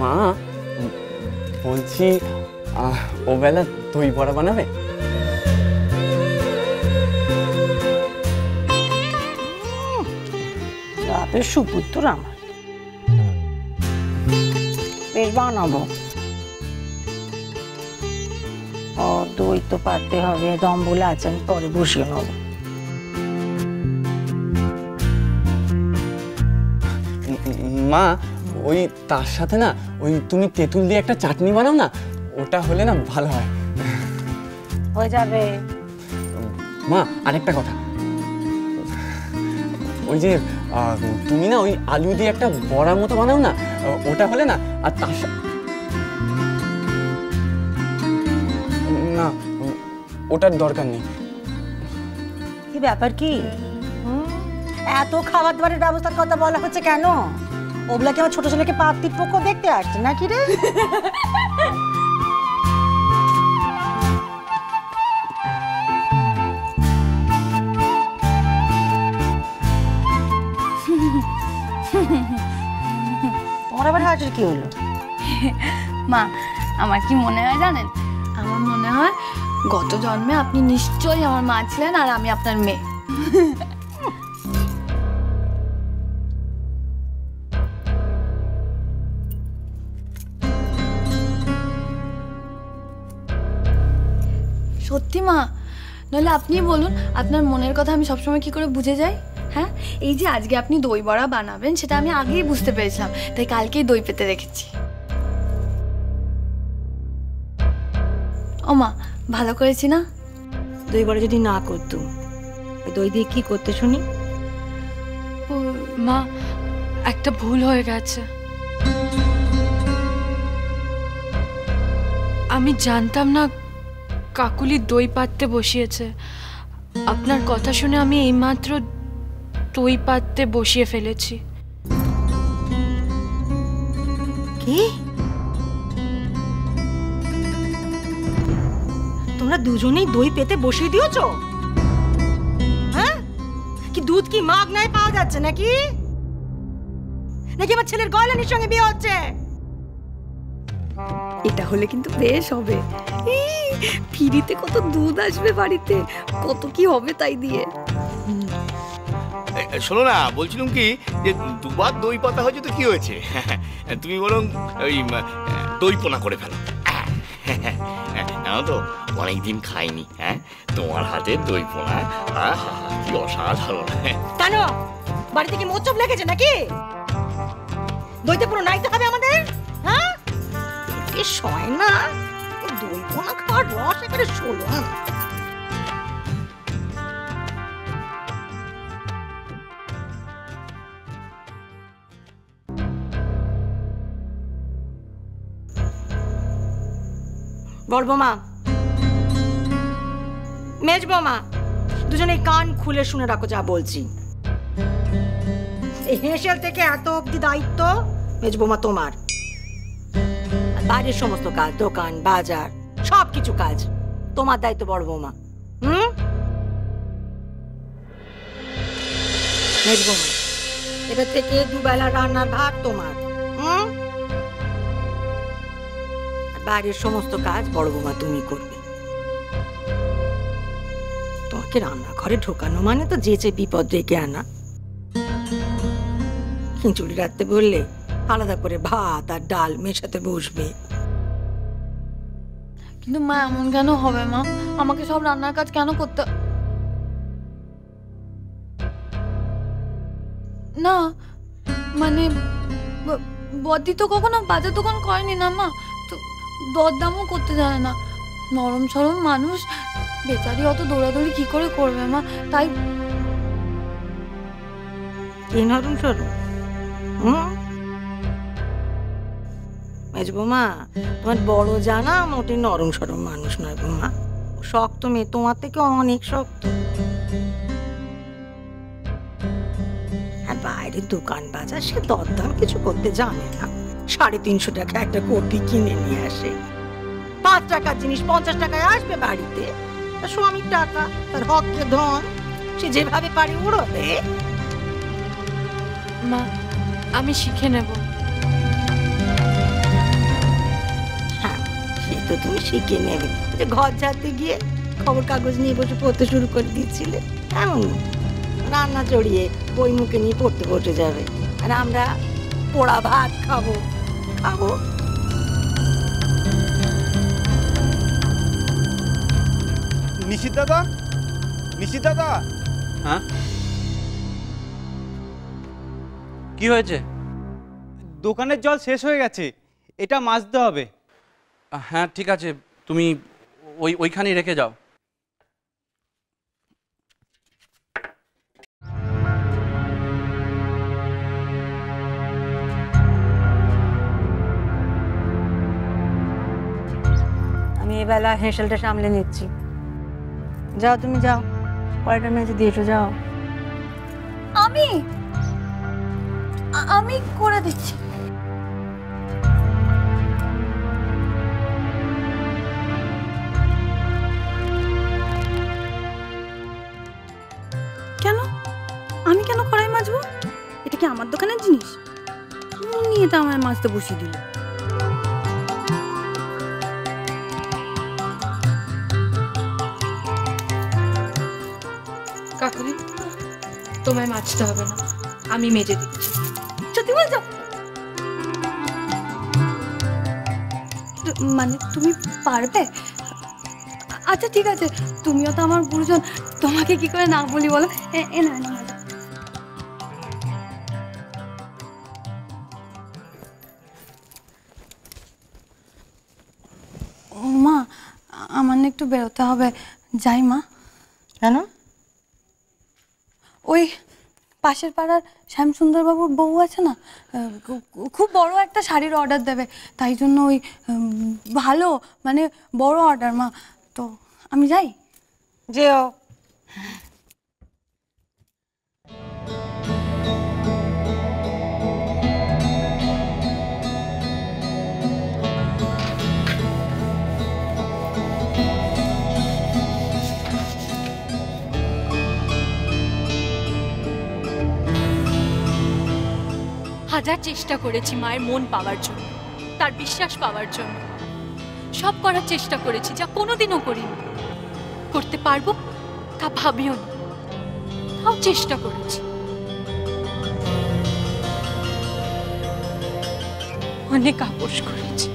মা বলছি ও বেলা দই বড়া বানাবে? সুপুত্র আমার, বেশ বানাবো। ও দই তো পারতে হবে, দম বলে আছে, আমি পরে বসিয়ে নেবো। মা ওই তার সাথে না ওই তুমি তেঁতুল দিয়ে একটা চাটনি বানাও না, ওটা হলে না ভালো হয়। হয়ে যাবে। মা আরেকটা কথা, ওই যে তুমি না ওই আলু দিয়ে একটা বড়ার মতো বানাও না, ওটা হলে না। আর তার না ওটার দরকার নেই। কি ব্যাপার কি? এত খাবার দাবারের ব্যবস্থার কথা বলা হচ্ছে কেন? ওগুলা কি আমার ছোট ছেলেকে পাতৃপক্ষ দেখতে আসছে নাকি রে? তোমার আবার হাসির কি হলো? মা আমার কি মনে হয় জানেন? আমার মনে হয় গত জন্মে আপনি নিশ্চয়ই আমার মা ছিলেন আর আমি আপনার মেয়ে। সত্যি মা, নইলে আপনি বলুন আপনার মনের কথা আমি সবসময় কি করে বুঝে যাই? হ্যাঁ, এই যে আজকে আপনি দই বড়া বানাবেন সেটা আমি আগেই বুঝতে পেরেছিলাম, তাই কালকেই দই পেতে রেখেছি। ও মা, ভালো করেছি না? দই বড়া যদি না করতুম, দই দিয়ে কি করতে শুনি? মা একটা ভুল হয়ে গেছে, আমি জানতাম না কাকুলি দই পাততে বসিয়েছে। আপনার কথা শুনে আমি এইমাত্র দই পাততে বসিয়ে ফেলেছি। কি? তোমরা দুজনেই দই পেতে বসিয়ে দিয়েছো? হ্যাঁ, কি দুধ কি মাগ নাই পাওয়া যাচ্ছে নাকি? নাকি আমার ছেলের গয়লানির সঙ্গে বিয়ে হচ্ছে? এটা হলে কিন্তু বেশ হবে। ফিরিতে কত দুধ আসবে বাড়িতে, কত কি হবে তাই দিয়ে। শোনো না, বলছিলাম কি যে দুবার দই পাতা হয়েছে তো কি হয়েছে, তুমি বরং ওই দই পোনা করে ফেলো। জানো তো অনেকদিন খাইনি, হ্যাঁ তোমার হাতের দই পোনা, কি অসাধারণ। কেন বাড়ি থেকে মোচপ লেগেছে নাকি? দইতে পুরো নাইতে হবে আমাদের? হ্যাঁ, সয় না দই পোনা খাওয়ার রস একেবারে ষোলো। বড় বৌমা, মেজ বৌমা, দুজনে কান খুলে শুনে রাখো যা বলছি। এই হেঁসেল থেকে এত অব্দি দায়িত্ব মেজ বৌমা তোমার। বাইরের সমস্ত কাজ, দোকান বাজার সবকিছু কাজ তোমার দায়িত্ব বড় বৌমা। মেজ বৌমা, এবার থেকে দুবেলা রান্নার ভাগ তোমার। বাইরের সমস্ত কাজ বড় বৌমা তুমি করবে। তোমাকে রান্নাঘরে ঢোকানো মানে তো যেচে বিপদ ডেকে আনা। খিচুড়ি রাখতে বললে আলাদা করে ভাত আর ডাল মেশাতে বসবে। কিন্তু মা এমন কেন হবে? মা আমাকে সব রান্নার কাজ কেন করতে? না মানে বদি তো কখনো বাজার দোকান করেনি না মা, তো দরদামও করতে জানে না। নরম সরম মানুষ, বেচারি অত দৌড়াদৌড়ি কি করে করবে মা? তাই এই নরম সরম মেজ বৌমা, তোমার বড় জানা মোটে নরম সরম মানুষ নয় বৌমা, শক্ত মেয়ে, তোমার থেকে অনেক শক্ত। আর বাইরের দোকান বাজার সে দরদাম কিছু করতে জানে না। 350 টাকা একটা কপি কিনে নিয়ে আসে, 5 টাকার জিনিস 50 টাকায় আসবে বাড়িতে। তার স্বামীর টাকা, তার হককে ধন, সে যেভাবে পারে উড়োবে। মা আমি শিখে নেব। তো তুমি শিখে নেবে। যে ঘর ঝাড়তে গিয়ে খবর কাগজ নিয়ে বসে পড়তে শুরু করে দিয়েছিলে, এমন রান্না চড়িয়ে বই মুখে নিয়ে পড়তে বসে যাবে, আর আমরা পোড়া ভাত খাবো খাবো। নিশিত দাদা, নিশিত দাদা, হ্যাঁ কি হয়েছে? দোকানের জল শেষ হয়ে গেছে, এটা মাজতে হবে। হ্যাঁ ঠিক আছে, তুমি ওইখানেই রেখে যাও। আমি এবেলা হেঁসেলটা সামলে নিচ্ছি। যাও তুমি যাও, কয়টা মেজে দিয়েছো, যাও। আমি করে দিচ্ছি। কেন আমি কেন কড়াই মাজবো? এটা কি আমার দোকানের জিনিস? নিয়ে এটা আমায় মাজতে বসিয়ে দিল। কাকুলি, তোমায় মাজতে হবে না, আমি মেজে দিচ্ছি। সত্যি বলছো? মানে তুমি পারবে? আচ্ছা ঠিক আছে, তুমিও তো আমার গুরুজন, তোমাকে কি করে না বলি বলো। এ না না মা, আমার না একটু বেরোতে হবে, যাই মা। কেন? ওই পাশের পাড়ার শ্যামসুন্দরবাবুর বউ আছে না, খুব বড় একটা শাড়ির অর্ডার দেবে, তাই জন্য ওই ভালো মানে বড় অর্ডার মা, তো আমি যাই। যেও। হাজার চেষ্টা করেছি মায়ের মন পাওয়ার জন্য, তার বিশ্বাস পাওয়ার জন্য। সব করার চেষ্টা করেছি যা কোনোদিনও করিনি। করতে পারবো তা ভাবিও না, তাও চেষ্টা করেছি। অনেক আপোষ করেছি,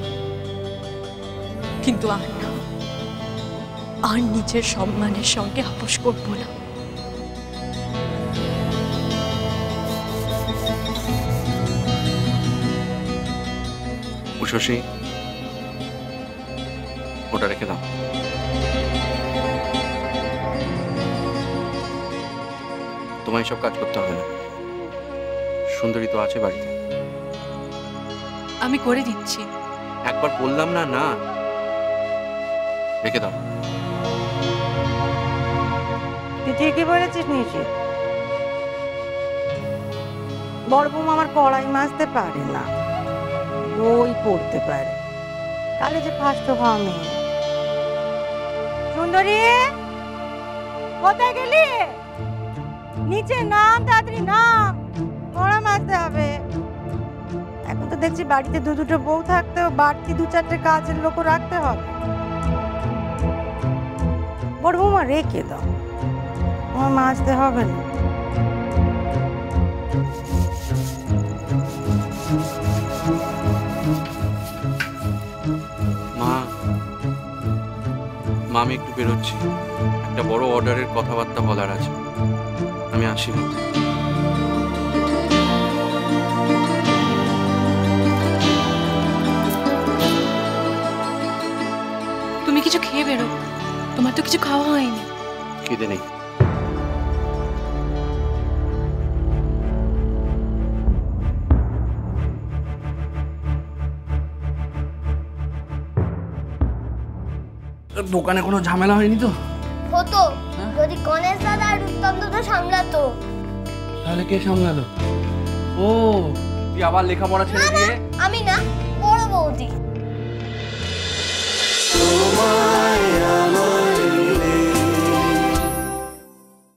কিন্তু আর না, আর নিজের সম্মানের সঙ্গে আপোষ করবো না। শশী, ওটা রেখে দাও। তোমায় সব কাজ করতে হবে না, সুন্দরী তো আছে বাড়িতে। আমি করে দিচ্ছি। একবার বললাম না, না রেখে দাও। তুই ঠিকই বলেছিস নিশি, বড় বৌমা আমার কড়াই মাজতে পারে না, বই পড়তে পারে, কালে যে ফার্স্ট হওয়া মেয়ে। সুন্দরী, কোথায় গেলি? নিচে নাম, তাড়াতাড়ি নাম, কড়া মাজতে হবে। এখন তো দেখছি বাড়িতে দুটো বউ থাকতেও বাড়তি 2-4টে কাজের লোক রাখতে হবে। বড় বৌমা রেখে দাও, আমার মাজতে হবে না। মা, আমি একটু বেরোচ্ছি, একটা বড় অর্ডারের কথাবার্তা বলার আছে, আমি আসি। তুমি কিছু খেয়ে বেরো, তোমার তো কিছু খাওয়া হয়নি। খিদে নেই। দোকানে কোনো ঝামেলা হয়নি তো? হতো যদি গণেশ দাদা আর রূপতম দুটো সামলাতো। তাহলে কে সামলালো? ও, তুই আবার লেখাপড়া ছেড়ে দিয়ে? আমি না, বড় বৌদি। তোমায়